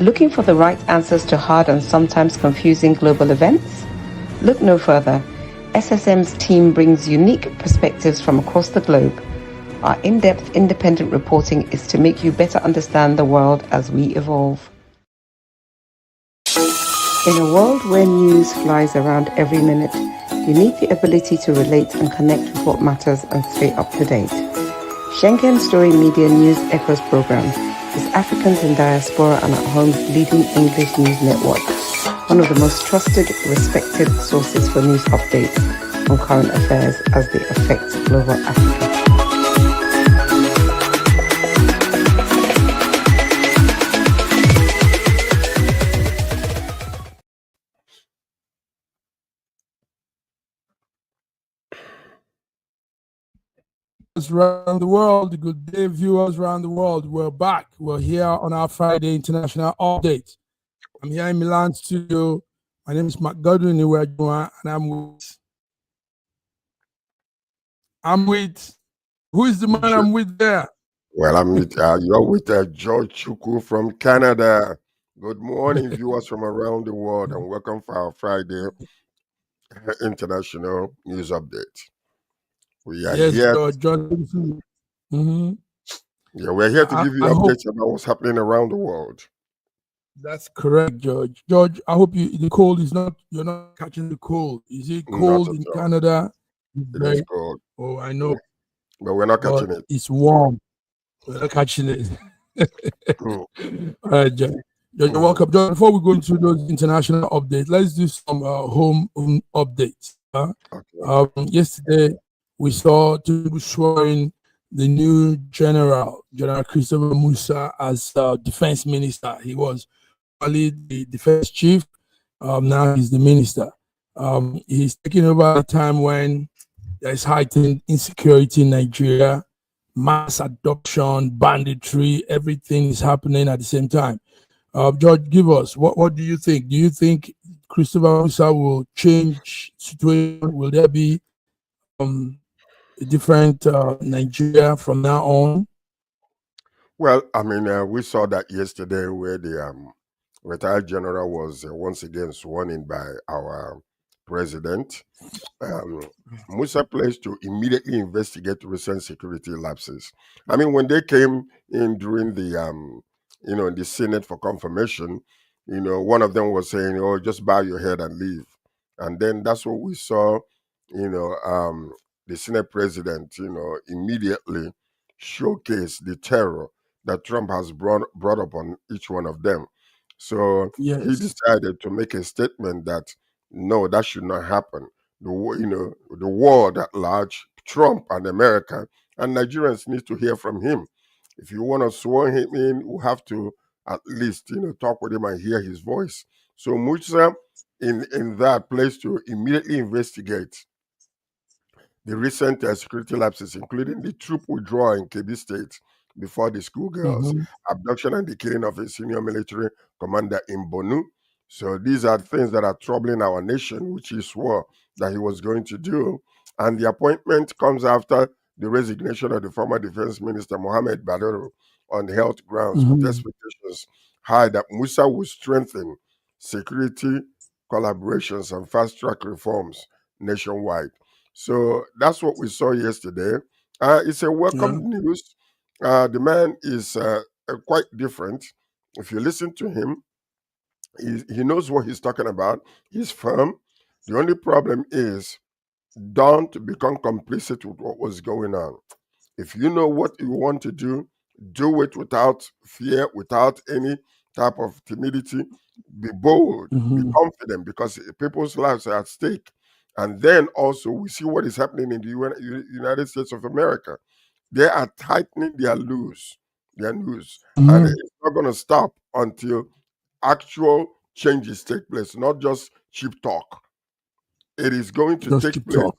Looking for the right answers to hard and sometimes confusing global events? Look no further. SSM's team brings unique perspectives from across the globe. Our in-depth independent reporting is to make you better understand the world as we evolve. In a world where news flies around every minute, you need the ability to relate and connect with what matters and stay up to date. Schengen Story Media News Echoes program is Africans in Diaspora and at Home's leading English news network, one of the most trusted, respected sources for news updates on current affairs as they affect global Africa. Around the world, good day, viewers around the world. We're back. We're here on our Friday International Update. I'm here in Milan studio. My name is Mark Godwin and I'm with who is the man I'm with there? Well, I'm with you're with George Chukwu from Canada. Good morning, viewers from around the world, and welcome for our Friday International News Update. We are here. Yeah, we're here to give you updates about what's happening around the world. That's correct, George. George, I hope the cold is not. You're not catching the cold. Is it cold in Canada? It is cold. Oh, I know. But we're not catching it. It's warm. We're not catching it. All right, George. You're welcome. John, before we go into those international updates, let's do some home updates. Yesterday, we saw Tinubu swearing the new General Christopher Musa, as defense minister. He was only the defense chief. Now he's the minister. He's taking over at a time when there's heightened insecurity in Nigeria, mass adoption, banditry, everything is happening at the same time. George, give us, what do you think? Do you think Christopher Musa will change situation? Will there be a different Nigeria from now on? Well, I mean, we saw that yesterday where the retired general was once again sworn in by our president. Musa pledged to immediately investigate recent security lapses. I mean, when they came in during the the Senate for confirmation, one of them was saying, "Oh, just bow your head and leave," and then that's what we saw. The Senate president, immediately showcase the terror that Trump has brought upon each one of them. So he decided to make a statement that no, that should not happen. The world at large, Trump and America and Nigerians need to hear from him. If you want to swear him in, you have to at least talk with him and hear his voice. So Musa in that place to immediately investigate the recent security lapses, including the troop withdrawal in Kebbi State before the schoolgirls, abduction and the killing of a senior military commander in Bonu. So these are things that are troubling our nation, which he swore that he was going to do. And the appointment comes after the resignation of the former defense minister, Mohammed Badoro, on health grounds, with expectations high that Musa would strengthen security collaborations and fast-track reforms nationwide. So that's what we saw yesterday. It's a welcome news. The man is quite different. If you listen to him, he knows what he's talking about. He's firm. The only problem is don't become complicit with what was going on. If you know what you want to do it without fear, without any type of timidity. Be bold, be confident, because people's lives are at stake. And then also we see what is happening in the United States of America. They are tightening their noose, and it's not going to stop until actual changes take place, not just cheap talk. It is going to take place,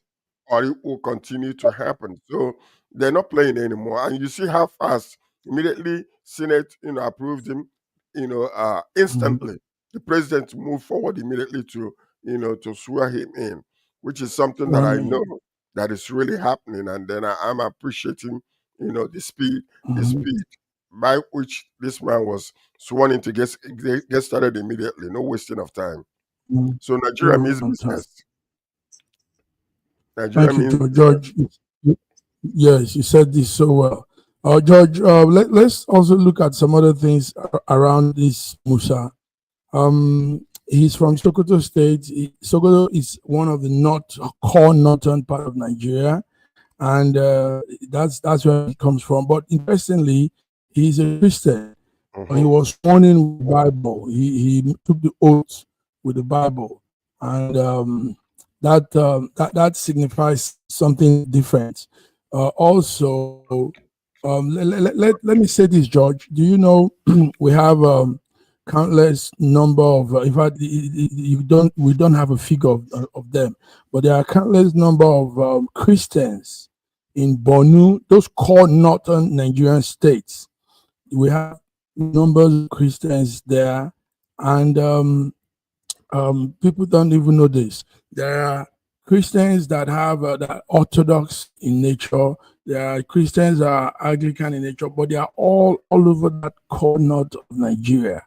or it will continue to happen. So they're not playing anymore. And you see how fast immediately Senate, approved him, instantly. The president moved forward immediately to swear him in, which is something that I know that is really happening. And then I'm appreciating, the speed. by which this man was sworn in to get started immediately, no wasting of time. So Nigeria means business. Nigeria Thank you, means George. Yes, you said this so well. George, let's also look at some other things around this Musa. He's from Sokoto State. Sokoto is one of the core northern part of Nigeria, and that's where he comes from. But interestingly, he's a Christian. He was sworn in with the Bible. He took the oath with the Bible, and that signifies something different. Also, let me say this, George. Do you know we have countless number of in fact we don't have a figure of them, but there are countless number of Christians in Borno, those core northern Nigerian states. We have numbers of Christians there, and people don't even know this. There are Christians that have that are Orthodox in nature. There are Christians that are Anglican in nature, but they are all over that core north of Nigeria,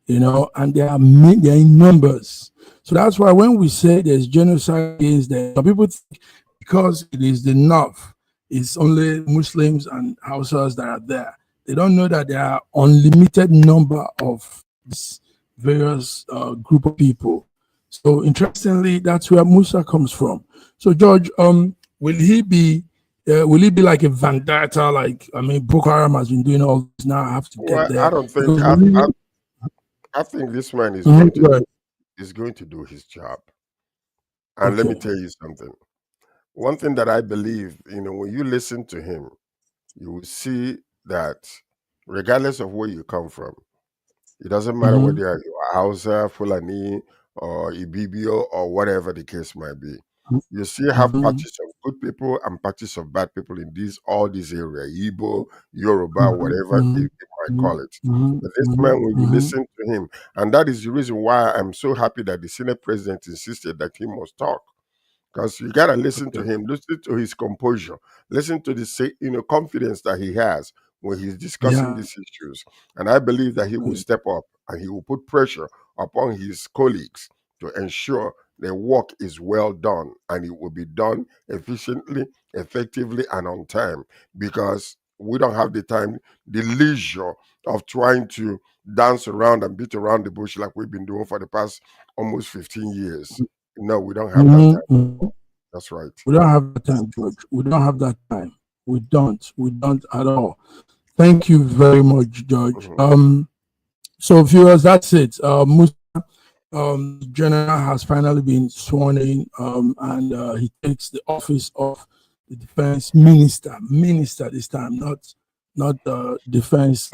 and they are in numbers. So that's why when we say there's genocide against them, some people think because it is the north, it's only Muslims and Hausas that are there. They don't know that there are unlimited number of these various group of people. So interestingly, that's where Musa comes from. So George, will he be like a vendetta? Like, I mean, Boko Haram has been doing all this. Now I have to get there. I don't think. I think this man is going to do his job. And let me tell you something. One thing that I believe, when you listen to him, you will see that regardless of where you come from, it doesn't matter whether you're Hausa, Fulani, or Ibibio, or whatever the case might be. You still have parties of good people and parties of bad people in all these areas, Igbo, Yoruba, whatever they might call it. But this man, when you listen to him, and that is the reason why I'm so happy that the Senate president insisted that he must talk. Because you gotta listen to him, listen to his composure, listen to the confidence that he has when he's discussing these issues. And I believe that he will step up and he will put pressure upon his colleagues to ensure the work is well done and it will be done efficiently, effectively, and on time. Because we don't have the time, the leisure of trying to dance around and beat around the bush like we've been doing for the past almost 15 years. No, we don't have that time. That's right. We don't have that time, George. We don't have that time. We don't at all. Thank you very much, George. So viewers, that's it. Musa, General has finally been sworn in, and he takes the office of the defense minister this time, not defense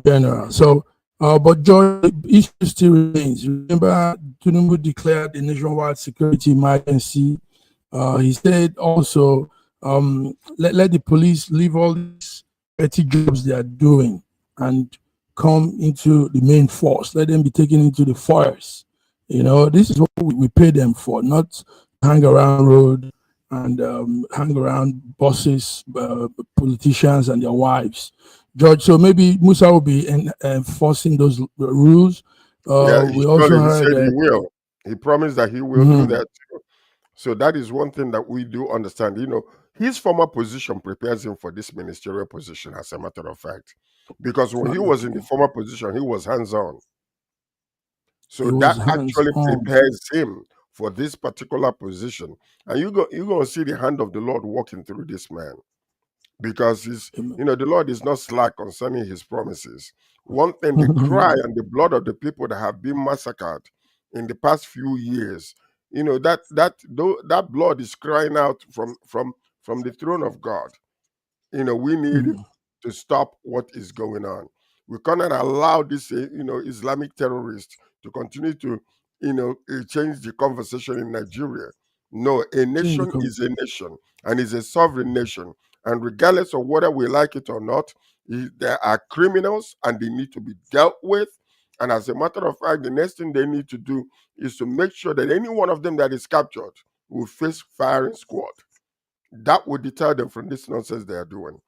general. So but George, the issue still remains. Remember, Tinubu declared a nationwide security emergency. He said also, let the police leave all these petty jobs they are doing and come into the main force. Let them be taken into the forest. This is what we pay them for, not hang around road and hang around bosses, politicians and their wives. George, so maybe Musa will be enforcing those rules. We also heard he will. He promised that he will do that too. So that is one thing that we do understand. His former position prepares him for this ministerial position, as a matter of fact. Because when he was in the former position, he was hands-on. So that actually prepares him for this particular position. And you're going to see the hand of the Lord walking through this man. Because the Lord is not slack concerning his promises. One thing, the cry and the blood of the people that have been massacred in the past few years, that blood is crying out from the throne of God. We need to stop what is going on. We cannot allow this, Islamic terrorists to continue to, change the conversation in Nigeria. No, a nation is a nation and is a sovereign nation. And regardless of whether we like it or not, there are criminals and they need to be dealt with. And as a matter of fact, the next thing they need to do is to make sure that any one of them that is captured will face firing squad. That would deter them from this nonsense they are doing.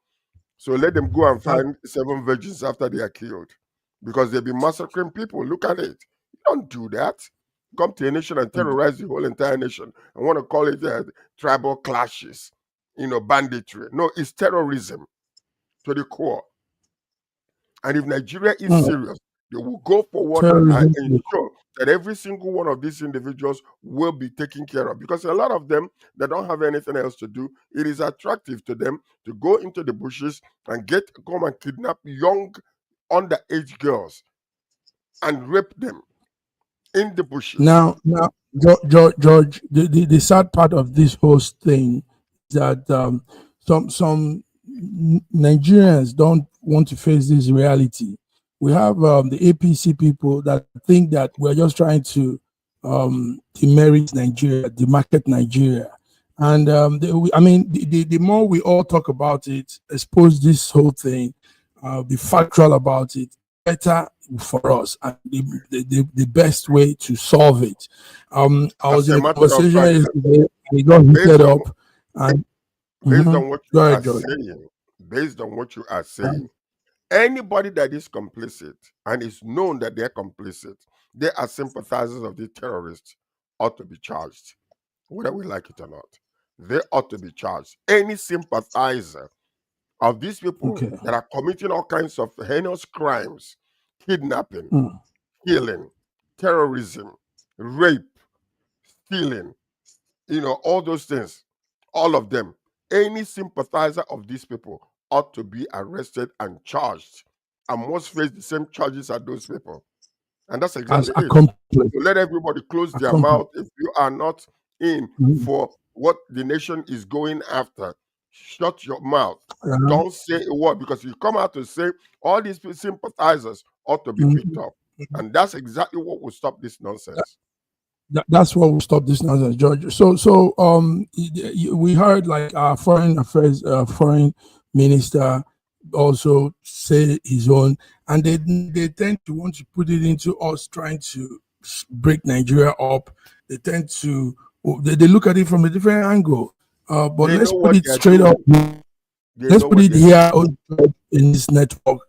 So let them go and find 7 virgins after they are killed, because they'll be massacring people. Look at it. You don't do that. Come to a nation and terrorize the whole entire nation and want to call it tribal clashes, banditry. No, it's terrorism to the core. And if Nigeria is serious, they will go forward and ensure that every single one of these individuals will be taken care of. Because a lot of them, they don't have anything else to do. It is attractive to them to go into the bushes and come and kidnap young underage girls and rape them in the bushes. Now, George, the sad part of this whole thing is that some Nigerians don't want to face this reality. We have the APC people that think that we're just trying to demerit Nigeria, demarket Nigeria. And the more we all talk about it, expose this whole thing, be factual about it, better for us, and the best way to solve it. I was in a conversation yesterday, we got heated up, and based on what you are saying, based on what you are saying, anybody that is complicit and is known that they're complicit, they are sympathizers of the terrorists, ought to be charged, whether we like it or not. They ought to be charged. Any sympathizer of these people that are committing all kinds of heinous crimes, kidnapping, killing, terrorism, rape, stealing, all those things, all of them, any sympathizer of these people ought to be arrested and charged and must face the same charges as those people. And that's exactly it. So let everybody close their mouth. If you are not in for what the nation is going after, shut your mouth. Don't say a word, because if you come out to say, all these sympathizers ought to be picked up. And that's exactly what will stop this nonsense. That's what will stop this nonsense, George. So we heard like our foreign affairs foreign minister also say his own, and they tend to want to put it into us trying to break Nigeria up. They tend to they look at it from a different angle. But let's put it straight up. Let's put it here in this network.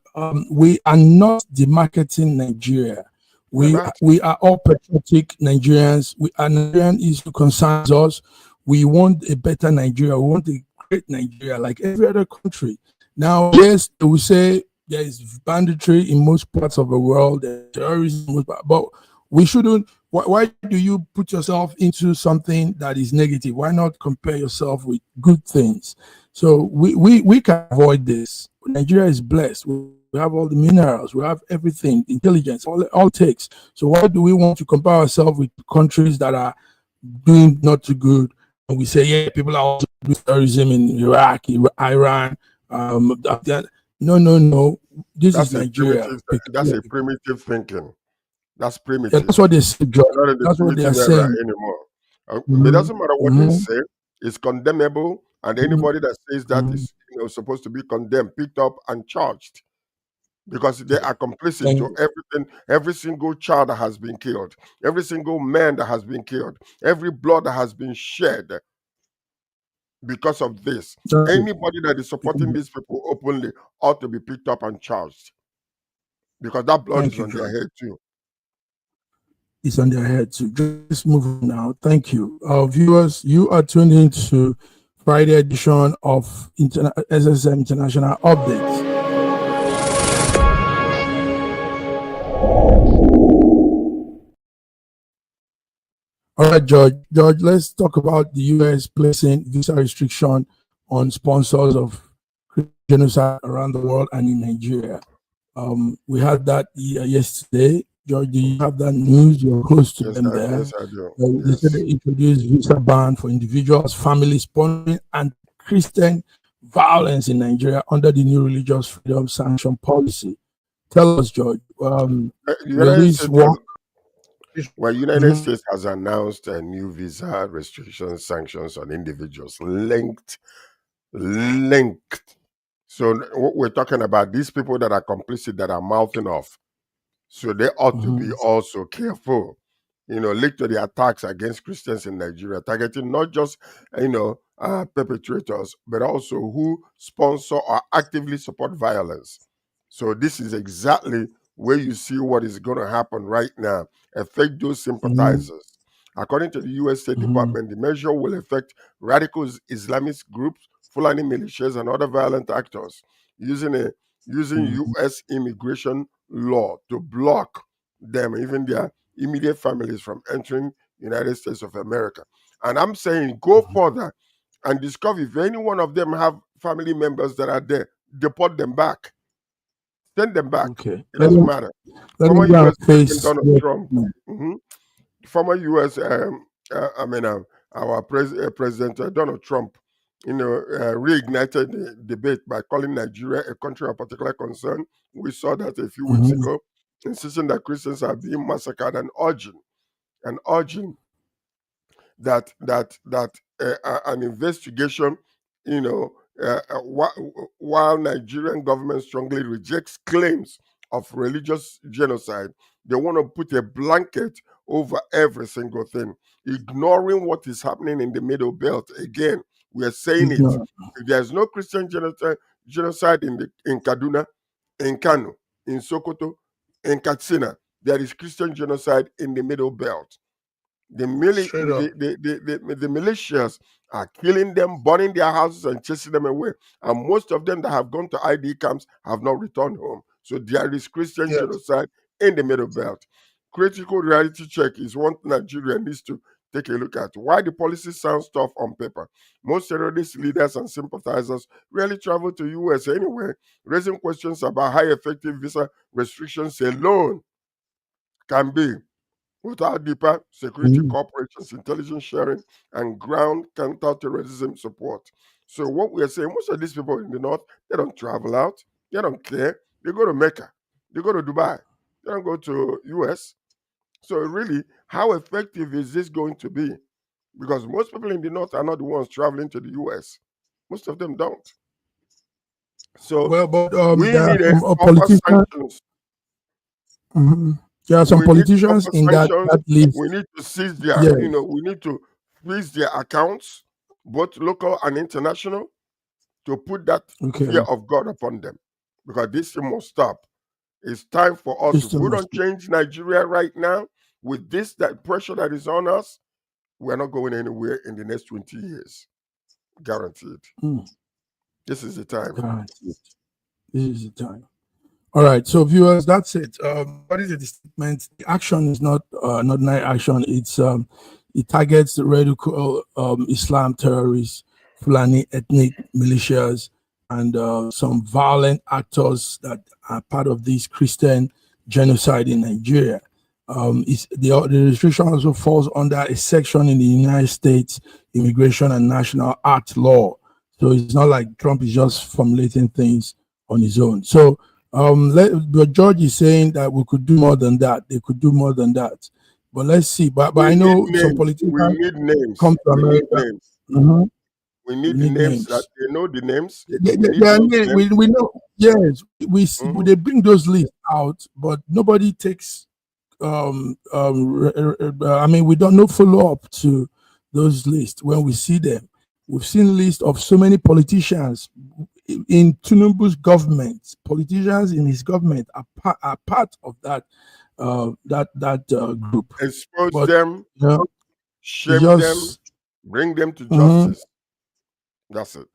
We are not demarketing Nigeria. We are all patriotic Nigerians. We are Nigerian issue concerns us. We want a better Nigeria. We want a great Nigeria like every other country. Now, yes, we say there is banditry in most parts of the world, there's terrorism, but we shouldn't. Why do you put yourself into something that is negative? Why not compare yourself with good things? So we can avoid this. Nigeria is blessed. We have all the minerals. We have everything, intelligence, all it takes. So why do we want to compare ourselves with countries that are doing not too good? And we say, yeah, people are also doing terrorism in Iraq, Iran. No. This is Nigeria. That's a primitive thinking. That's primitive. Yeah, that's what they say, George. That's what they are saying anymore. It doesn't matter what they say. It's condemnable, and anybody that says that is supposed to be condemned, picked up, and charged, because they are complicit to everything. Every single child that has been killed, every single man that has been killed, every blood that has been shed because of this. Anybody that is supporting these people openly ought to be picked up and charged, because that blood is on their head too. It's on their head too. Just move on now. Thank you. Viewers, you are tuned into Friday edition of SSM International Updates. All right, George, let's talk about the U.S. placing visa restriction on sponsors of genocide around the world and in Nigeria. We had that yesterday. George, do you have that news? You're close to them there. Yes, I do. They said they introduced visa ban for individuals, families, sponsoring and Christian violence in Nigeria under the new religious freedom sanction policy. Tell us, George. United States has announced a new visa restriction sanctions on individuals linked. So what we're talking about, these people that are complicit, that are mouthing off. So they ought to be also careful, linked to the attacks against Christians in Nigeria, targeting not just, perpetrators, but also who sponsor or actively support violence. So this is exactly where you see what is going to happen right now. Affect those sympathizers. According to the U.S. State Department, the measure will affect radical Islamist groups, Fulani militias, and other violent actors using U.S. immigration law to block them, even their immediate families, from entering United States of America. And I'm saying go further and discover if any one of them have family members that are there, deport them back, send them back. Okay. It doesn't matter. Let Former me go U.S. and President face. Donald Trump, former U.S. Our President Donald Trump, reignited the debate by calling Nigeria a country of particular concern. We saw that a few weeks ago, insisting that Christians are being massacred and urging that an investigation, while Nigerian government strongly rejects claims of religious genocide, they want to put a blanket over every single thing, ignoring what is happening in the Middle Belt. Again, we are saying it. If there's no Christian genocide in Kaduna, in Kano, in Sokoto, in Katsina, there is Christian genocide in the Middle Belt. The militias are killing them, burning their houses, and chasing them away. And most of them that have gone to ID camps have not returned home. So there is Christian genocide in the Middle Belt. Critical reality check is what Nigeria needs to take a look at. Why the policy sounds tough on paper. Most terrorist leaders and sympathizers rarely travel to US anyway, raising questions about how effective visa restrictions alone can be without deeper security cooperations, intelligence sharing, and ground counterterrorism support. So what we are saying, most of these people in the north, they don't travel out, they don't care. They go to Mecca, they go to Dubai, they don't go to US. So really, how effective is this going to be? Because most people in the north are not the ones traveling to the US. Most of them don't. So we need a proper sanctions. There are some politicians in that list. We need to seize their, we need to freeze their accounts, both local and international, to put that fear of God upon them. Because this thing must stop. It's time for us. If we don't change Nigeria right now with that pressure that is on us, we're not going anywhere in the next 20 years. Guaranteed. This is the time. Guaranteed. This is the time. All right, so viewers, that's it. What is the statement? The action is not night action. It's it targets the radical Islam terrorists, Fulani ethnic militias, and some violent actors that are part of this Christian genocide in Nigeria. The restriction also falls under a section in the United States Immigration and National Act law. So it's not like Trump is just formulating things on his own. So but George is saying that we could do more than that. They could do more than that. But let's see. But I know some politicians come to America. We need the names. That they know the names. We know. Yes, they bring those lists out, but nobody takes. I mean, we don't know follow up to those lists when we see them. We've seen lists of so many politicians in Tinubu's government. Politicians in his government are part of that group. Expose them, shame them, bring them to justice. That's it.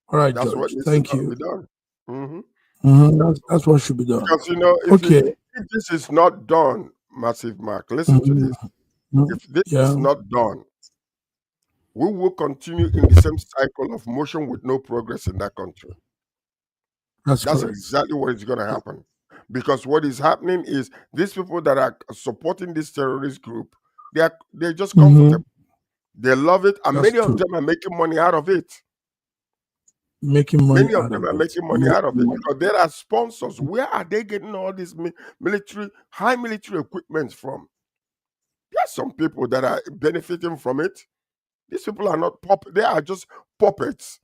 All right, that's George, what needs thank to you. be done. That's what should be done. Because if this is not done, Massive Mark, listen to this. If this is not done, we will continue in the same cycle of motion with no progress in that country. That's exactly what is going to happen. Because what is happening is these people that are supporting this terrorist group, they're just comfortable. They love it, and many of them are making money out of it. Many of them are making money out of it because there are sponsors. Where are they getting all this high military equipment from? There are some people that are benefiting from it. These people are not they are just puppets,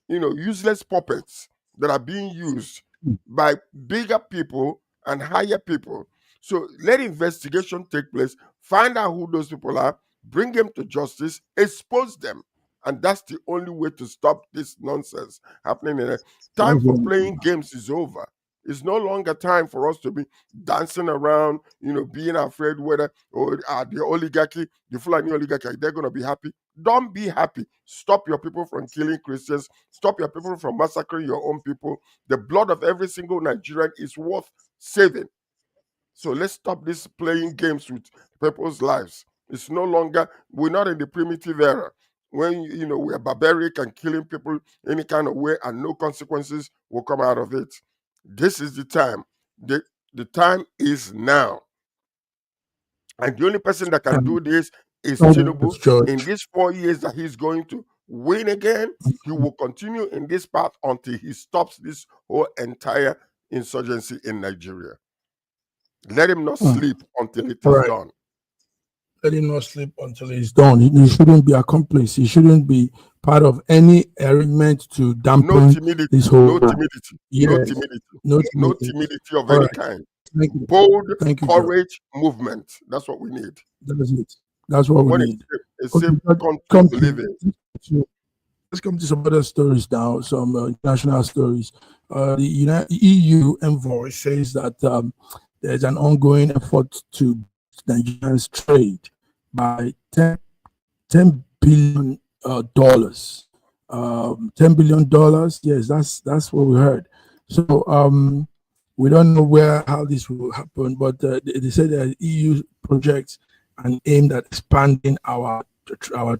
useless puppets that are being used by bigger people and higher people. So let investigation take place, find out who those people are, bring them to justice, expose them. And that's the only way to stop this nonsense happening. Time for playing games is over. It's no longer time for us to be dancing around, being afraid whether the oligarchy, the Fulani oligarchy, they're going to be happy. Don't be happy. Stop your people from killing Christians. Stop your people from massacring your own people. The blood of every single Nigerian is worth saving. So let's stop this playing games with people's lives. It's no longer, we're not in the primitive era when, we're barbaric and killing people any kind of way and no consequences will come out of it. This is the time. The time is now. And the only person that can do this is Tinubu. In these 4 years that he's going to win again, he will continue in this path until he stops this whole entire insurgency in Nigeria. Let him not sleep until it is done. Let him not sleep until it's done. He shouldn't be accomplice. He shouldn't be part of any arrangement to dampen this whole. No timidity. Yes. No timidity of any kind. Bold, courage, movement. That's what we need. That's it. That's what we need. A safe country to live in. Let's come to some other stories now, some international stories. The EU envoy says that there's an ongoing effort to Nigeria's trade by $10 billion. $10 billion. Yes, that's what we heard. So we don't know how this will happen, but they say that EU projects and aimed at expanding our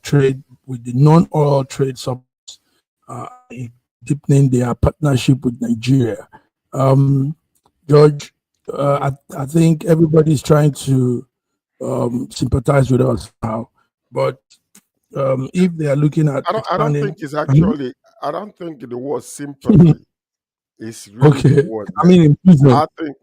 trade with the non-oil trade subs, deepening their partnership with Nigeria. George, I think everybody's trying to sympathize with us now, but if they are looking at, I don't think it's actually. I don't think the word sympathy is really the word. I mean, I think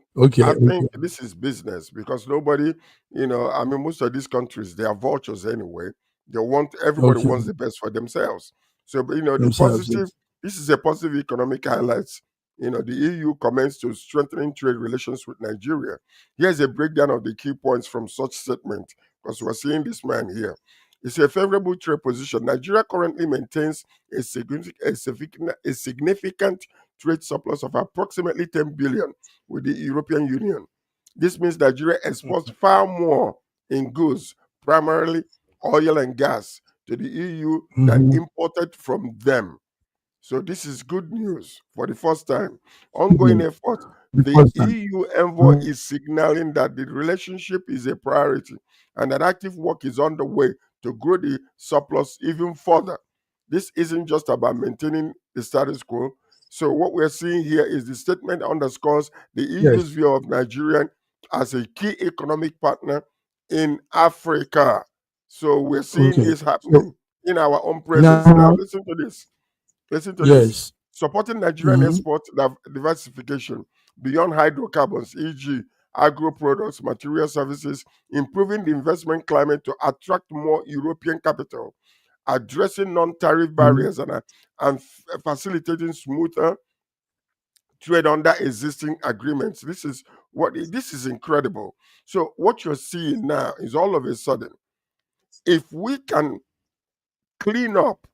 this is business because nobody, most of these countries, they are vultures anyway. Everybody wants the best for themselves. So, the positive. This is a positive economic highlights. The EU comments to strengthening trade relations with Nigeria. Here's a breakdown of the key points from such statement, because we're seeing this man here. It's a favorable trade position. Nigeria currently maintains a significant trade surplus of approximately 10 billion with the European Union. This means Nigeria exports far more in goods, primarily oil and gas, to the EU than imported from them. So this is good news for the first time. Ongoing effort. The EU envoy is signaling that the relationship is a priority and that active work is underway to grow the surplus even further. This isn't just about maintaining the status quo. So what we're seeing here is the statement underscores the EU's view of Nigeria as a key economic partner in Africa. So we're seeing this happening in our own presence. Now listen to this. This. Supporting Nigerian export diversification beyond hydrocarbons, e.g., agro products, material services, improving the investment climate to attract more European capital, addressing non-tariff barriers and facilitating smoother trade under existing agreements. This is incredible. So what you're seeing now is all of a sudden, if we can clean up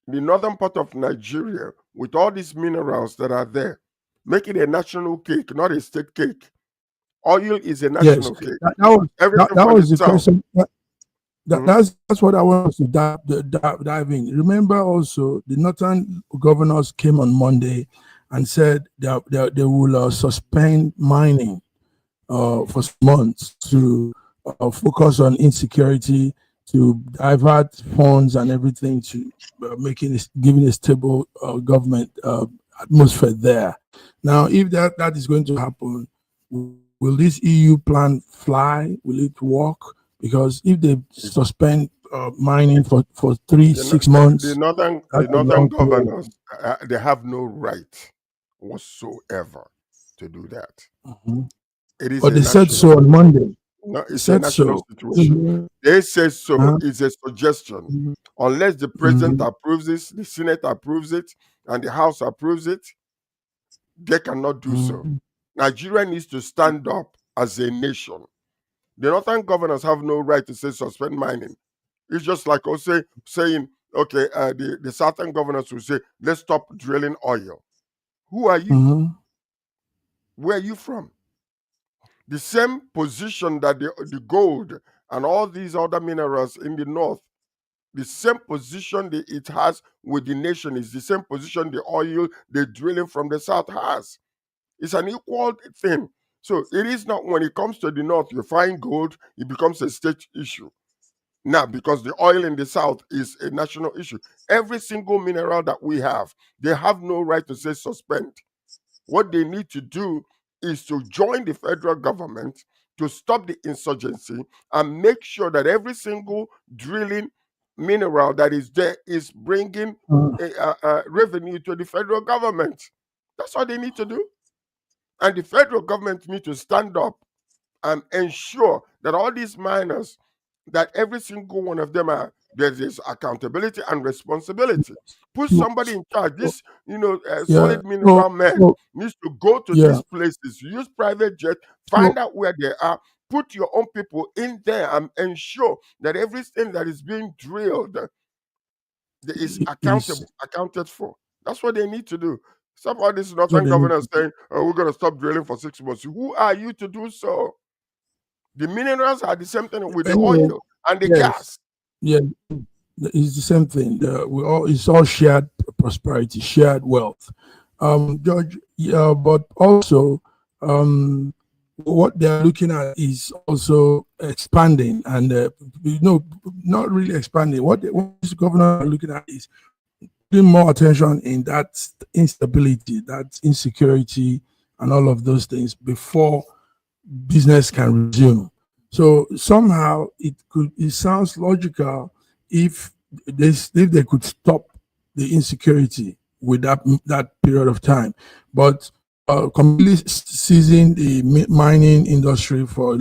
the northern part of Nigeria with all these minerals that are there, make it a national cake, not a state cake. Oil is a national cake. That was the question. That's what I want to dive in. Remember also, the northern governors came on Monday and said they will suspend mining for months to focus on insecurity, to divert funds and everything to giving a stable government atmosphere there. Now, if that is going to happen, will this EU plan fly? Will it work? Because if they suspend mining for 6 months, the northern governors they have no right whatsoever to do that. But they said so on Monday. No, it's a national situation. They say so. It's a suggestion. Unless the president approves it, the Senate approves it, and the House approves it, they cannot do so. Nigeria needs to stand up as a nation. The northern governors have no right to say suspend mining. It's just like us saying okay, the southern governors will say, let's stop drilling oil. Who are you? Mm-hmm. Where are you from? The same position that the gold and all these other minerals in the north, the same position that it has with the nation is the same position the oil they're drilling from the south has. It's an equal thing. So it is not when it comes to the north, you find gold, it becomes a state issue. Now, because the oil in the south is a national issue, every single mineral that we have, they have no right to say suspend. What they need to do is to join the federal government to stop the insurgency and make sure that every single drilling mineral that is there is bringing revenue to the federal government. That's what they need to do. And the federal government need to stand up and ensure that all these miners, that every single one of them there's accountability and responsibility. Put somebody in charge. This, solid mineral man needs to go to these places, use private jet, find out where they are, put your own people in there and ensure that everything that is being drilled is accounted for. That's what they need to do. Some of these northern governors saying, oh, we're going to stop drilling for 6 months. Who are you to do so? The minerals are the same thing with the oil and the gas. Yeah, it's the same thing. It's all shared prosperity, shared wealth. George, but also what they're looking at is also expanding, and not really expanding. What the governor are looking at is putting more attention in that instability, that insecurity, and all of those things before business can resume. So somehow it sounds logical if they could stop the insecurity with that period of time, but completely seizing the mining industry for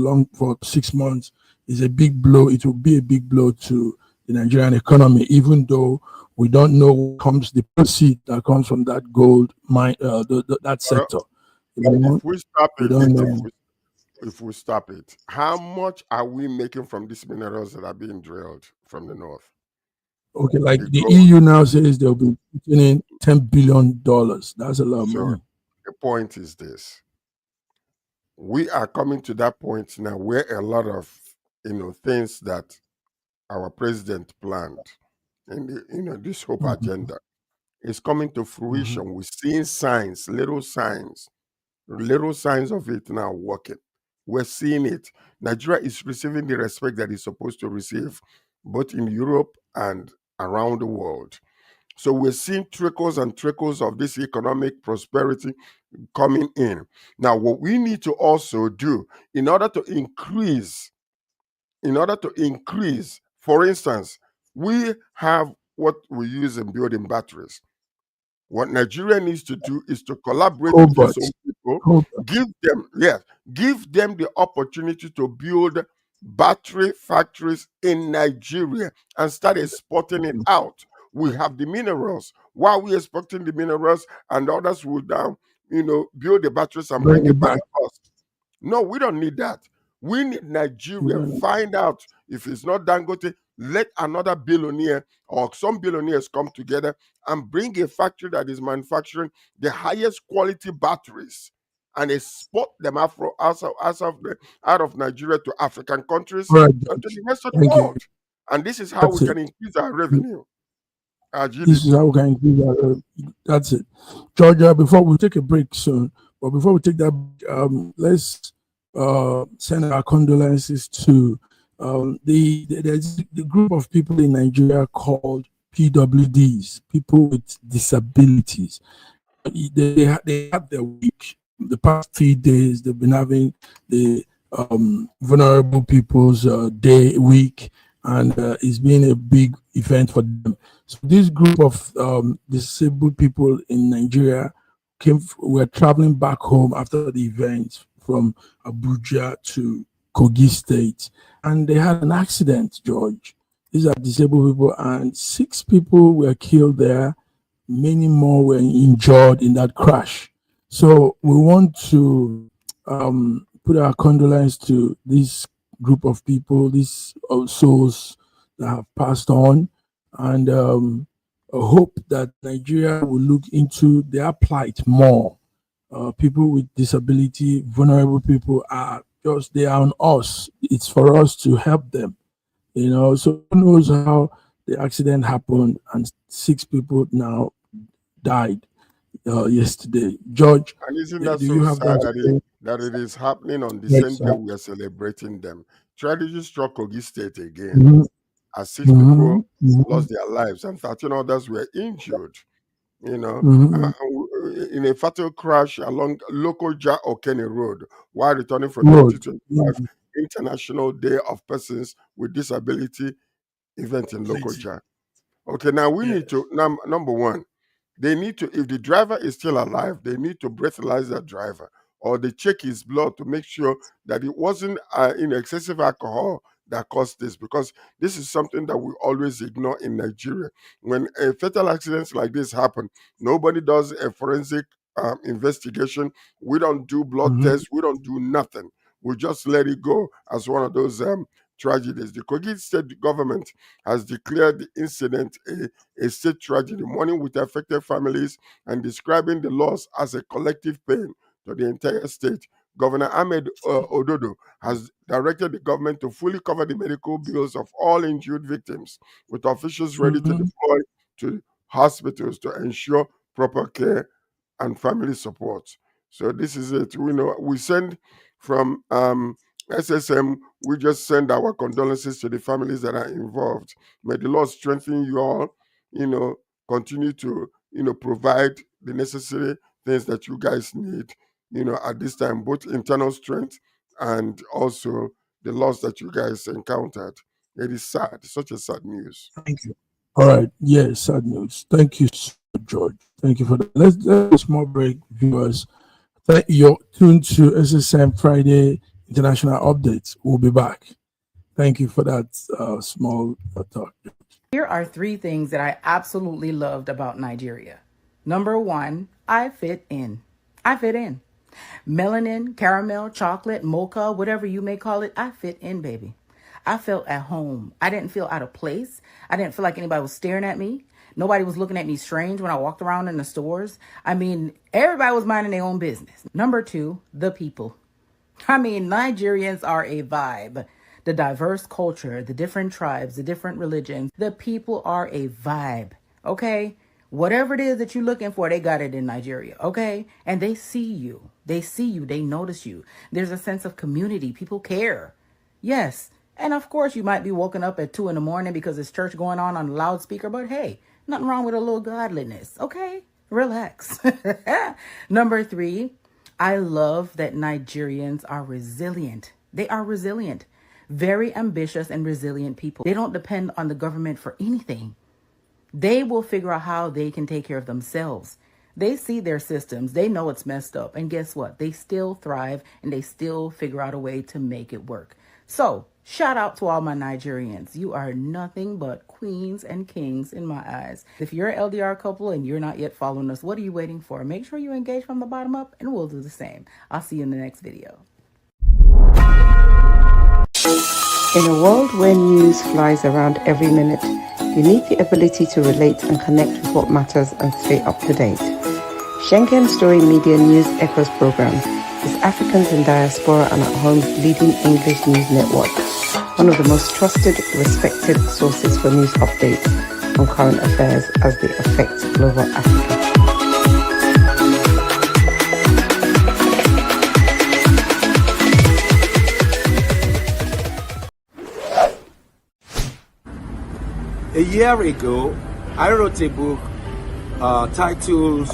6 months is a big blow. It will be a big blow to the Nigerian economy, even though we don't know what comes the proceed that comes from that gold mine, that sector. If we stop it, how much are we making from these minerals that are being drilled from the north? Okay, like the EU now says they'll be putting in $10 billion. That's a lot of money. The point is this: we are coming to that point now where a lot of things that our president planned in the this hope agenda is coming to fruition. We're seeing signs, little signs of it now working. We're seeing it. Nigeria is receiving the respect that it's supposed to receive, both in Europe and around the world. So we're seeing trickles and trickles of this economic prosperity coming in. Now, what we need to also do in order to increase, for instance, we have what we use in building batteries. What Nigeria needs to do is to collaborate with these people, give them the opportunity to build battery factories in Nigeria and start exporting it out. We have the minerals. While we're exporting the minerals, and others will now, build the batteries and bring it back to us. No, we don't need that. We need Nigeria. Find out if it's not Dangote, let another billionaire or some billionaires come together and bring a factory that is manufacturing the highest quality batteries and export them out of Nigeria to African countries and to the rest of the world. And this is how we can increase our revenue. This is how we can increase our revenue. That's it. Georgia, before we take a break soon, but before we take that, let's send our condolences to there's the group of people in Nigeria called PWDs, people with disabilities. They had their week. The past 3 days, they've been having the Vulnerable People's week, and it's been a big event for them. So this group of disabled people in Nigeria were traveling back home after the event from Abuja to Kogi State, and they had an accident, George. These are disabled people, and 6 people were killed there. Many more were injured in that crash. So we want to put our condolence to this group of people, these souls that have passed on, and hope that Nigeria will look into their plight more. People with disability, vulnerable people they are on us. It's for us to help them, So who knows how the accident happened and 6 people now died yesterday. George, And isn't that do so you have sad that? it is happening on the Yes, same day we are celebrating them? Tragedy struck Kogi State again, Mhm, as 6 people mhm, mhm, lost their lives and 13 others were injured. mhm. In a fatal crash along Lokoja Okene Road while returning from Road. 2025 International Day of Persons with Disability event in Lokoja. Okay, now we need to, number one, they need to, if the driver is still alive, they need to breathalyze that driver or they check his blood to make sure that it wasn't in excessive alcohol that caused this, because this is something that we always ignore in Nigeria. When a fatal accidents like this happen, nobody does a forensic investigation. We don't do blood Mhm, tests. We don't do nothing. We just let it go as one of those tragedies. The Kogi state government has declared the incident a state tragedy, mourning with affected families and describing the loss as a collective pain to the entire state. Governor Ahmed Ododo has directed the government to fully cover the medical bills of all injured victims, with officials ready to mhm. deploy to hospitals to ensure proper care and family support. So this is it. We send from SSM, we just send our condolences to the families that are involved. May the Lord strengthen you all, continue to, provide the necessary things that you guys need, at this time, both internal strength and also the loss that you guys encountered. It is sad, such a sad news. Thank you. All right. Yes, sad news. Thank you, George. Thank you for that. Let's a small break, viewers. You're tuned to SSM Friday International Updates. We'll be back. Thank you for that small talk. Here are 3 things that I absolutely loved about Nigeria. Number 1, I fit in. I fit in. Melanin, caramel, chocolate, mocha, whatever you may call it, I fit in, baby. I felt at home. I didn't feel out of place. I didn't feel like anybody was staring at me. Nobody was looking at me strange when I walked around in the stores. I mean, everybody was minding their own business. Number 2, the people. I mean, Nigerians are a vibe. The diverse culture, the different tribes, the different religions, the people are a vibe, okay? Whatever it is that you're looking for, they got it in Nigeria, okay? And they see you. They see you. They notice you. There's a sense of community. People care. Yes. And of course, you might be woken up at 2 a.m. because there's church going on the loudspeaker, but hey, nothing wrong with a little godliness, okay? Relax. Number 3, I love that Nigerians are resilient. They are resilient. Very ambitious and resilient people. They don't depend on the government for anything. They will figure out how they can take care of themselves. They see their systems. They know it's messed up. And guess what? They still thrive and they still figure out a way to make it work. So shout out to all my Nigerians. You are nothing but queens and kings in my eyes. If you're an LDR couple and you're not yet following us, what are you waiting for? Make sure you engage from the bottom up and we'll do the same. I'll see you in the next video. In a world where news flies around every minute, you need the ability to relate and connect with what matters and stay up to date. Schengen Story Media News Echoes program is Africans in Diaspora and at Home's leading English news network, one of the most trusted, respected sources for news updates on current affairs as they affect global Africa. A year ago, I wrote a book titled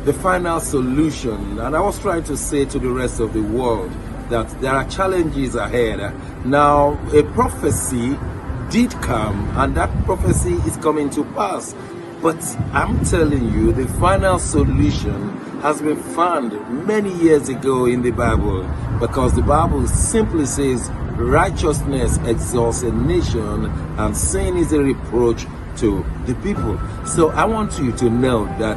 The Final Solution, and I was trying to say to the rest of the world that there are challenges ahead. Now, a prophecy did come, and that prophecy is coming to pass. But I'm telling you, the final solution has been found many years ago in the Bible, because the Bible simply says righteousness exalts a nation and sin is a reproach to the people. So I want you to know that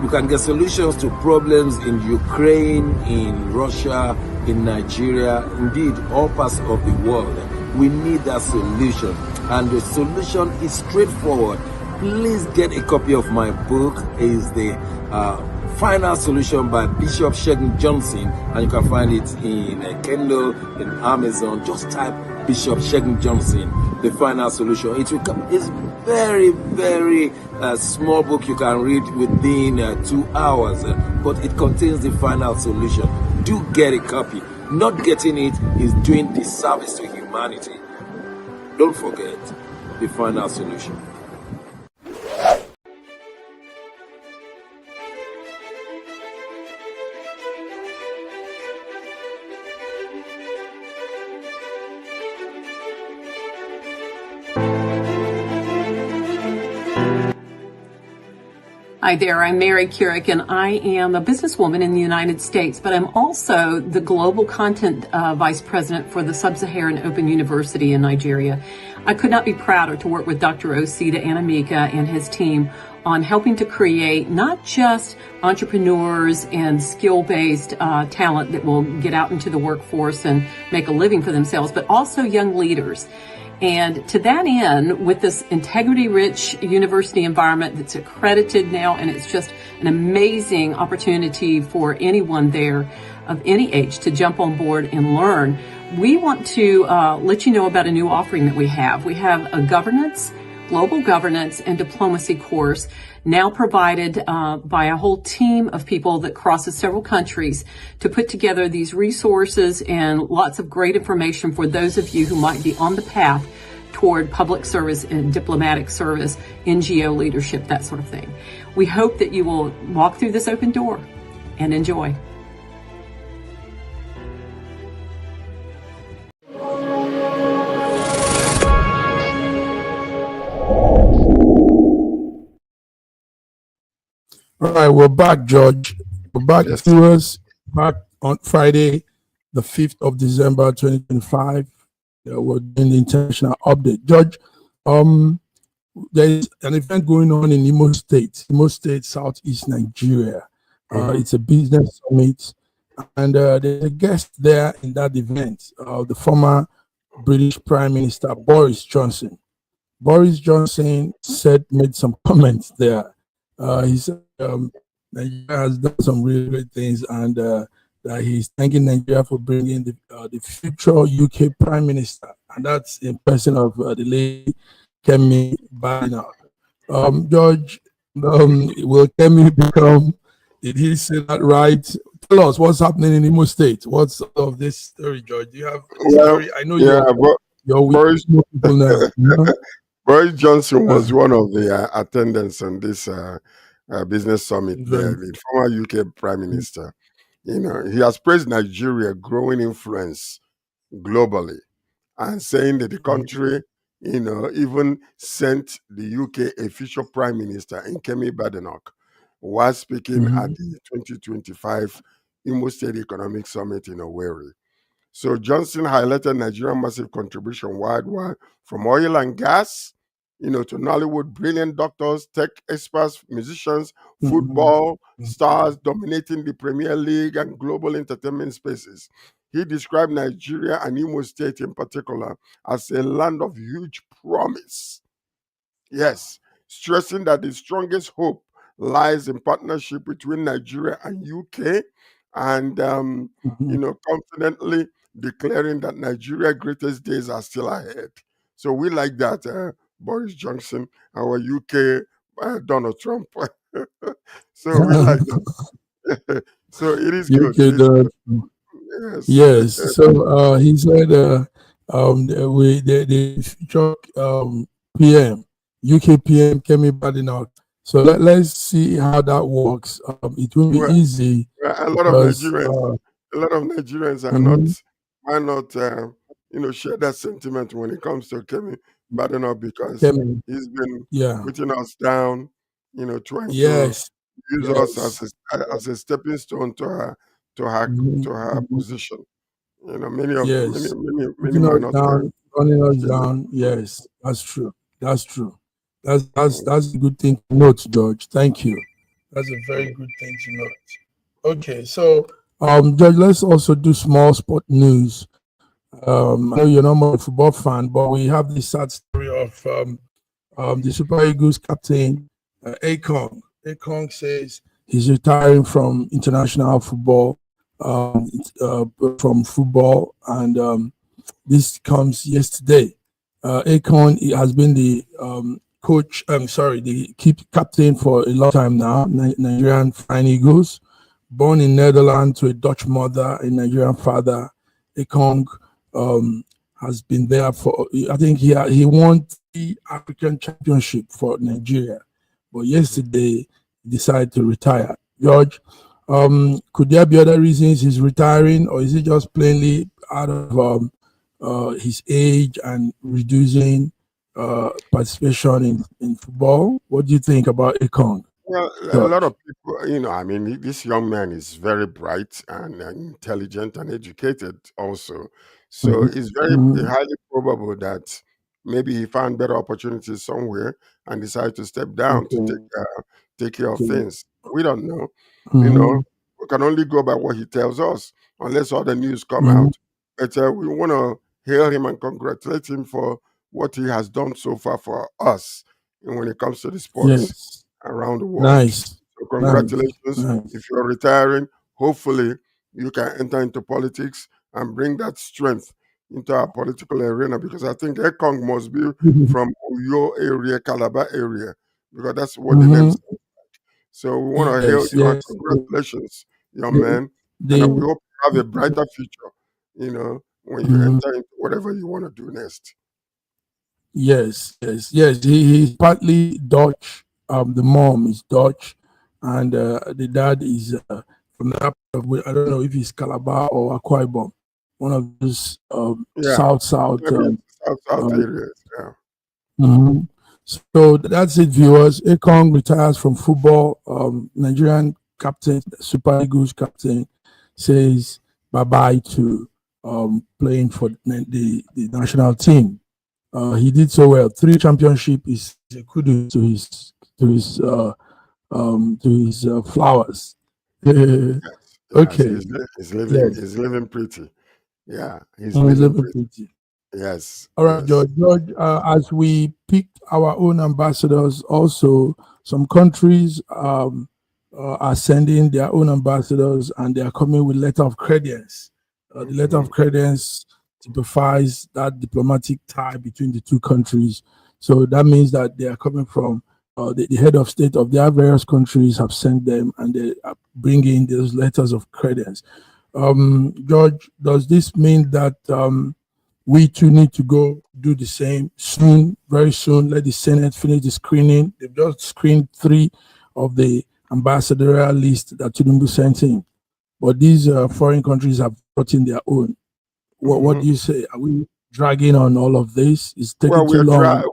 you can get solutions to problems in Ukraine, in Russia, in Nigeria, indeed all parts of the world. We need that solution. and the solution is straightforward. Please get a copy of my book. It's the Final Solution by Bishop Segun Johnson, and you can find it in Kindle, in Amazon. Just type Bishop Segun Johnson, The Final Solution. It's very, very small book you can read within 2 hours, but it contains the final solution. Do get a copy. Not getting it is doing disservice to humanity. Don't forget The Final Solution. Hi there, I'm Mary Keurig, and I am a businesswoman in the United States, but I'm also the Global Content Vice President for the Sub-Saharan Open University in Nigeria. I could not be prouder to work with Dr. Osita Anamika and his team on helping to create not just entrepreneurs and skill-based talent that will get out into the workforce and make a living for themselves, but also young leaders. And to that end, with this integrity-rich university environment that's accredited now, and it's just an amazing opportunity for anyone there of any age to jump on board and learn, we want to let you know about a new offering that we have. We have a global governance and diplomacy course now provided by a whole team of people that crosses several countries to put together these resources and lots of great information for those of you who might be on the path toward public service and diplomatic service, NGO leadership, that sort of thing. We hope that you will walk through this open door and enjoy. All right, we're back, George. We're back, viewers, back on Friday, the 5th of December, 2025. We're doing the international update. George, there is an event going on in Imo State, Southeast Nigeria. It's a business summit, and there's a guest there in that event, the former British Prime Minister, Boris Johnson. Boris Johnson made some comments there. He said Nigeria has done some really great things, and that he's thanking Nigeria for bringing the future UK Prime Minister, and that's in person of the lady Kemi Badenoch. George, will Kemi become? Did he say that right? Tell us what's happening in Imo State. What's of this story, George? Do you have a story? I know you're Boris, people now. Boris Johnson was one of the attendants on this business summit there, the former UK Prime Minister. You know, he has praised Nigeria growing influence globally and saying that the country, you know, even sent the UK official Prime Minister in Kemi Badenoch while speaking at the 2025 Imo State Economic Summit in Owerri. So Johnson highlighted Nigeria's massive contribution worldwide, from oil and gas, you know, to Nollywood, brilliant doctors, tech experts, musicians, football stars dominating the Premier League and global entertainment spaces. He described Nigeria and Imo State in particular as a land of huge promise. Yes, stressing that the strongest hope lies in partnership between Nigeria and UK, and you know, confidently declaring that Nigeria's greatest days are still ahead. So we like that, Boris Johnson, our UK Donald Trump. So we like that. So it is good. It is good. Yes. So he said the future PM, UK PM, Kemi Badenoch. So let's see how that works. It will be easy. A lot of Nigerians are not you know, share that sentiment when it comes to Kemi Badenoch, because he's been putting us down, you know, trying to use us as a stepping stone to her position. You know, many might not running us down. Yes, that's true. That's a good thing to note, George. Thank you. That's a very good thing to note. Okay, so George, let's also do small sport news. I know you're not much a football fan, but we have this sad story of the Super Eagles captain, Akon. Akon says he's retiring from international football, and this comes yesterday. Akon has been the captain for a long time now. Nigerian Flying Eagles, born in Netherlands to a Dutch mother, a Nigerian father. Akon has been there for. I think he won the African Championship for Nigeria, but yesterday he decided to retire. George, could there be other reasons he's retiring, or is it just plainly out of his age and reducing participation in football? What do you think about Akon? Well, a lot of people, I mean, this young man is very bright and intelligent and educated also. So it's very highly probable that maybe he found better opportunities somewhere and decided to step down to take care of things. We don't know. We can only go by what he tells us, unless all the news come out. But we want to hail him and congratulate him for what he has done so far for us when it comes to the sports around the world. Nice. So congratulations. Nice. If you're retiring, hopefully you can enter into politics and bring that strength into our political arena, because I think Ekong must be from your area, Calabar area, because that's what the name sounds like. So we want to hail you and congratulations, young man. And we hope you have a brighter future, when you enter into whatever you want to do next. Yes. He's partly Dutch. The mom is Dutch, and the dad is from the I don't know if he's Calabar or Akwa Ibom, one of those south areas. So that's it, viewers. Akon retires from football. Nigerian captain, Super Eagles captain, says bye-bye to playing for the national team. He did so well. 3 championships is a kudos to his flowers. Okay. He's living pretty. Yeah, he's living pretty. Yes. All right, George. As we picked our own ambassadors, also some countries are sending their own ambassadors, and they are coming with letter of credence. The letter of credence typifies that diplomatic tie between the two countries. So that means that they are coming from the head of state of their various countries have sent them, and they are bringing those letters of credence. George, does this mean that we too need to go do the same soon, very soon? Let the Senate finish the screening. They've just screened 3 of the ambassadorial list that Tinubu sent in, but these foreign countries have brought in their own. What do you say? Are we dragging on all of this? It's taking too long.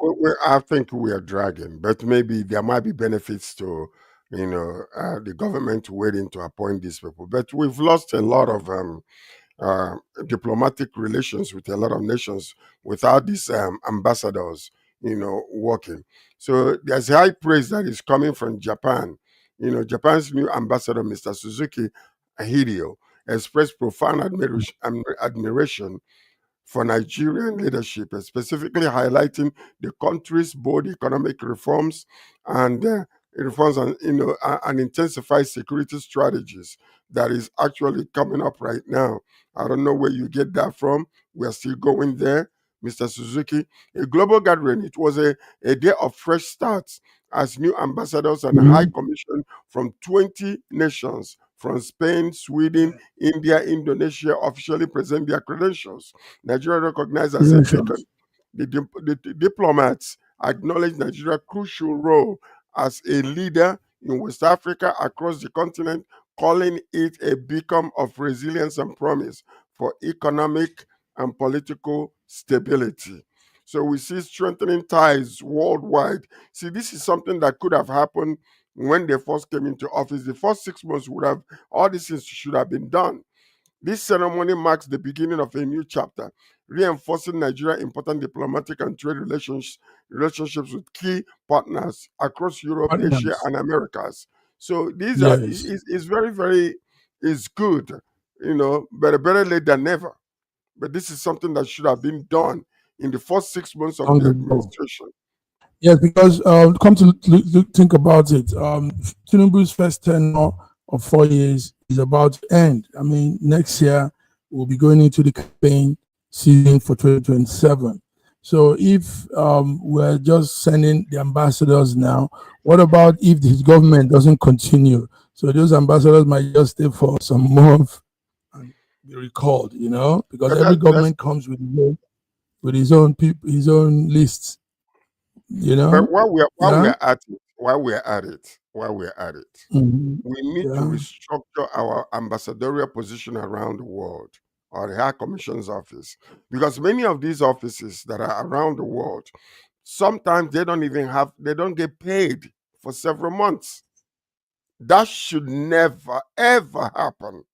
I think we are dragging, but maybe there might be benefits to, the government waiting to appoint these people. But we've lost a lot of diplomatic relations with a lot of nations without these ambassadors, working. So there's high praise that is coming from Japan. Japan's new ambassador, Mr. Suzuki Hideo, expressed profound admiration for Nigerian leadership, specifically highlighting the country's bold economic reforms and and intensified security strategies that is actually coming up right now. I don't know where you get that from. We are still going there, Mr. Suzuki. A global gathering. It was a day of fresh starts as new ambassadors and high commission from 20 nations from Spain, Sweden, India, Indonesia officially present their credentials. Nigeria recognized as a beacon. The diplomats acknowledge Nigeria's crucial role as a leader in West Africa across the continent, calling it a beacon of resilience and promise for economic and political stability. So we see strengthening ties worldwide. See, this is something that could have happened when they first came into office. The first 6 months all these things should have been done. This ceremony marks the beginning of a new chapter, reinforcing Nigeria's important diplomatic and trade relationships with key partners across Europe, Asia, and Americas. So these is very, very is good, but better late than never. But this is something that should have been done in the first 6 months of Long the ago. administration. Yes, because come to think about it, Tinubu's first tenure of 4 years is about to end. I mean, next year we'll be going into the campaign season for 2027. So if we're just sending the ambassadors now, what about if his government doesn't continue? So those ambassadors might just stay for some month and be recalled, you know, because every government comes with his own people, his own lists. You know, but while we're at it, Mhm. we need to restructure our ambassadorial position around the world, or the High Commission's office, because many of these offices that are around the world, sometimes they don't get paid for several months. That should never ever happen.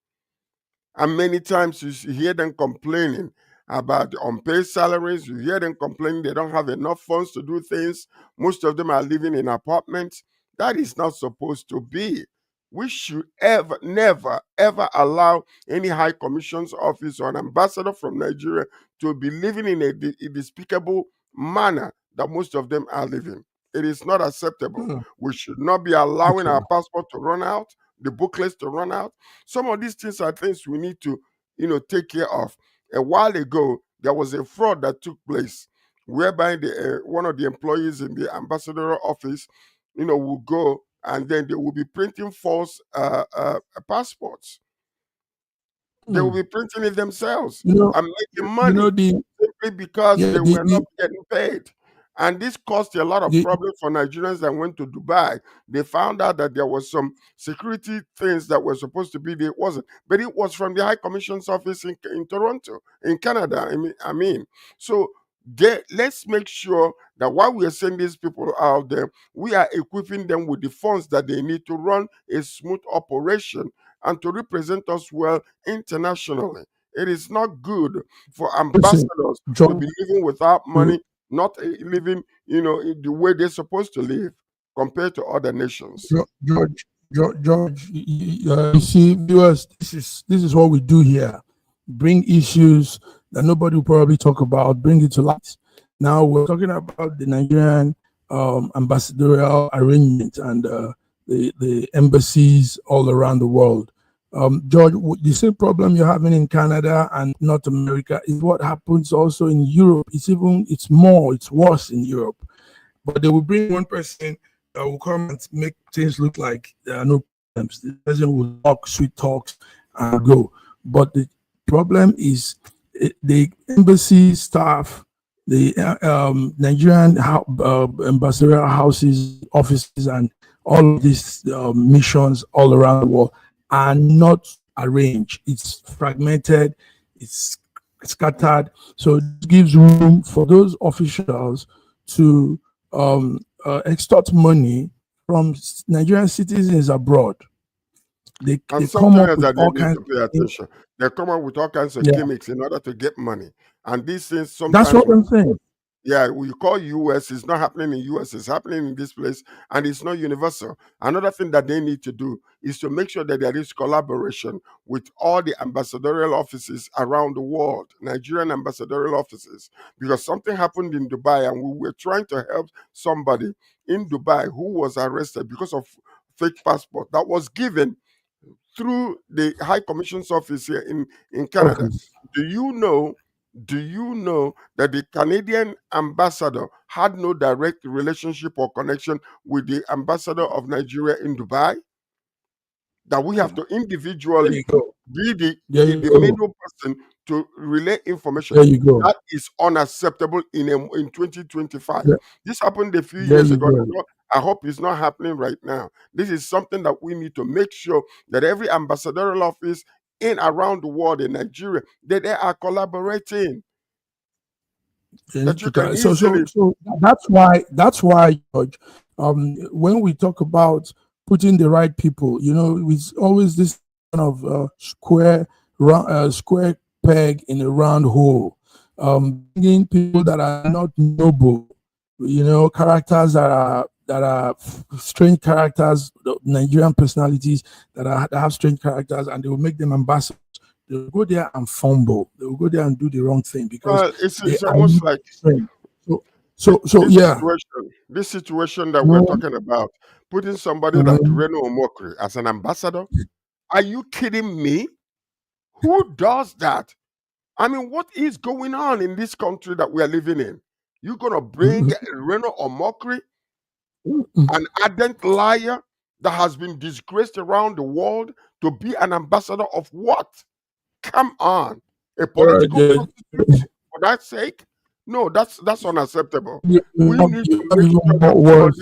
And many times you hear them complaining about the unpaid salaries. You hear them complaining they don't have enough funds to do things. Most of them are living in apartments. That is not supposed to be. We should never, ever allow any High Commission's office or an ambassador from Nigeria to be living in a despicable manner that most of them are living. It is not acceptable. We should not be allowing our passport to run out, the booklets to run out. Some of these things are things we need to, take care of. A while ago, there was a fraud that took place whereby one of the employees in the ambassadorial office, will go and then they will be printing false passports. They will be printing it themselves and making money simply because they were not getting paid. And this caused a lot of problems for Nigerians that went to Dubai. They found out that there was some security things that were supposed to be there. It wasn't. But it was from the High Commission's office in Toronto, in Canada. So let's make sure that while we are sending these people out there, we are equipping them with the funds that they need to run a smooth operation and to represent us well internationally. It is not good for ambassadors to be living without money, not living, the way they're supposed to live compared to other nations. George, you see, viewers, this is what we do here: bring issues that nobody will probably talk about, bring it to light. Now we're talking about the Nigerian ambassadorial arrangement and the embassies all around the world. George, the same problem you're having in Canada and North America is what happens also in Europe. It's worse in Europe. But they will bring one person that will come and make things look like there are no problems. The person will talk sweet talks and go. But the problem is the embassy staff, the Nigerian ambassadorial houses, offices, and all of these missions all around the world are not arranged. It's fragmented, it's scattered. So it gives room for those officials to extort money from Nigerian citizens abroad. They come up with all kinds of attention. They come up with all kinds of gimmicks in order to get money. And these things sometimes... That's what I'm saying. Yeah, we call US, it's not happening in US, it's happening in this place, and it's not universal. Another thing that they need to do is to make sure that there is collaboration with all the ambassadorial offices around the world, Nigerian ambassadorial offices, because something happened in Dubai and we were trying to help somebody in Dubai who was arrested because of fake passport that was given through the High Commission's office here in Canada. Okay. Do you know that the Canadian ambassador had no direct relationship or connection with the ambassador of Nigeria in Dubai? That we have to individually be the middle person to relay information. There you go. That is unacceptable in 2025. Yeah. This happened a few years ago. I hope it's not happening right now. This is something that we need to make sure that every ambassadorial office in around the world in Nigeria, that they are collaborating. That you can so that's why, George, when we talk about putting the right people, it's always this kind of square peg in a round hole. Bringing people that are not noble, characters that are strange characters, Nigerian personalities that have strange characters, and they will make them ambassadors they'll go there and fumble. They'll go there and do the wrong thing because it's almost like so this situation that we're talking about, putting somebody like Reno Omokri as an ambassador. Are you kidding me? Who does that? I mean, what is going on in this country that we are living in? You're gonna bring Reno Omokri, an ardent liar that has been disgraced around the world, to be an ambassador of what? Come on, a political prostitute for that sake? No, that's unacceptable. We need to make sure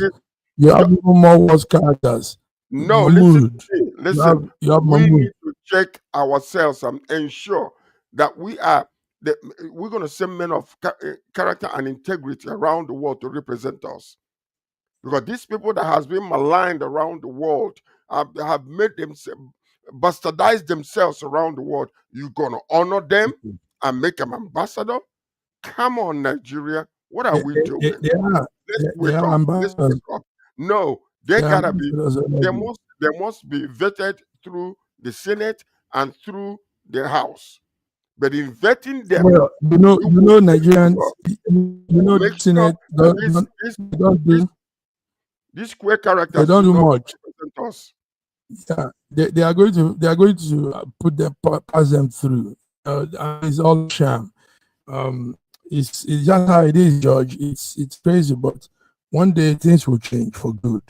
you have even more worse characters. No, listen. We need to check ourselves and ensure that we're going to send men of character and integrity around the world to represent us. Because these people that has been maligned around the world have made themselves bastardize themselves around the world. You're going to honor them and make them ambassador? Come on, Nigeria. What are we doing? Let's wake up. No, they gotta be. They must be vetted through the Senate and through the House. But in vetting them, well, Nigerians, the Senate these queer characters. They don't do much. Yeah, they are going to put them, pass them through. It's all sham. It's just how it is, George. It's crazy, but one day things will change for good.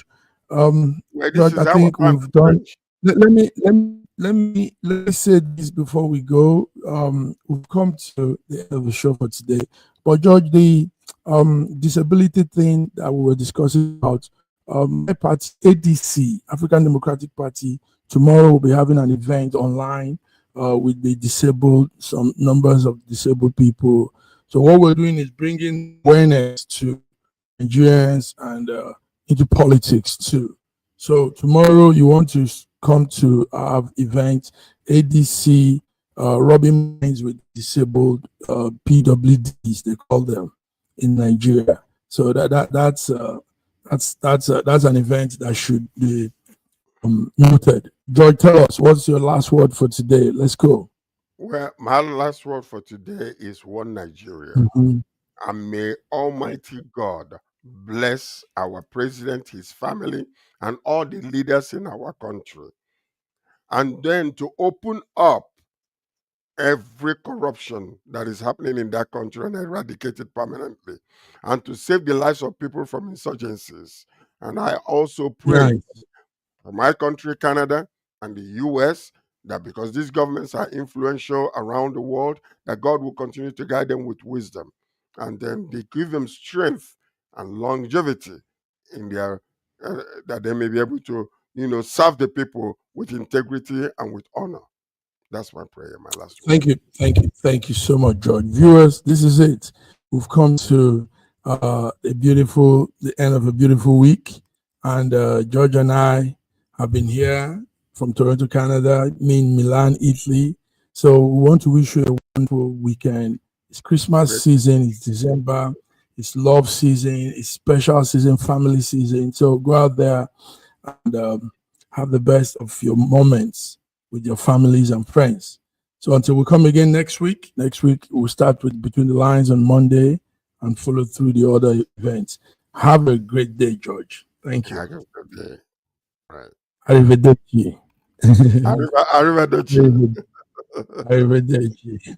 George, I think we've done. Let me say this before we go. We've come to the end of the show for today. But George, the disability thing that we were discussing about, my party, ADC, African Democratic Party, tomorrow will be having an event online with the disabled, some numbers of disabled people. So what we're doing is bringing awareness to Nigerians and into politics too. So tomorrow you want to come to our event, ADC, Rubbing Minds with Disabled, PWDs, they call them in Nigeria. So that's an event that should be noted. George, tell us, what's your last word for today? Let's go. Well, my last word for today is one Nigeria. And may Almighty God bless our president, his family, and all the leaders in our country. And then to open up every corruption that is happening in that country and eradicate it permanently. And to save the lives of people from insurgencies. And I also pray for my country, Canada, and the US, that because these governments are influential around the world, that God will continue to guide them with wisdom. And then they give them strength and longevity in their, that they may be able to, serve the people with integrity and with honor. That's my prayer, my last word. Thank you so much, George. Viewers, this is it. We've come to the end of a beautiful week. And George and I have been here from Toronto, Canada, me in Milan, Italy. So we want to wish you a wonderful weekend. It's Christmas season, it's December, it's love season, it's special season, family season. So go out there and have the best of your moments with your families and friends. So until we come again next week we'll start with Between the Lines on Monday and follow through the other events. Have a great day, George. Thank you. Have a good day. Right. Arrivederci. Arrivederci. Arrivederci.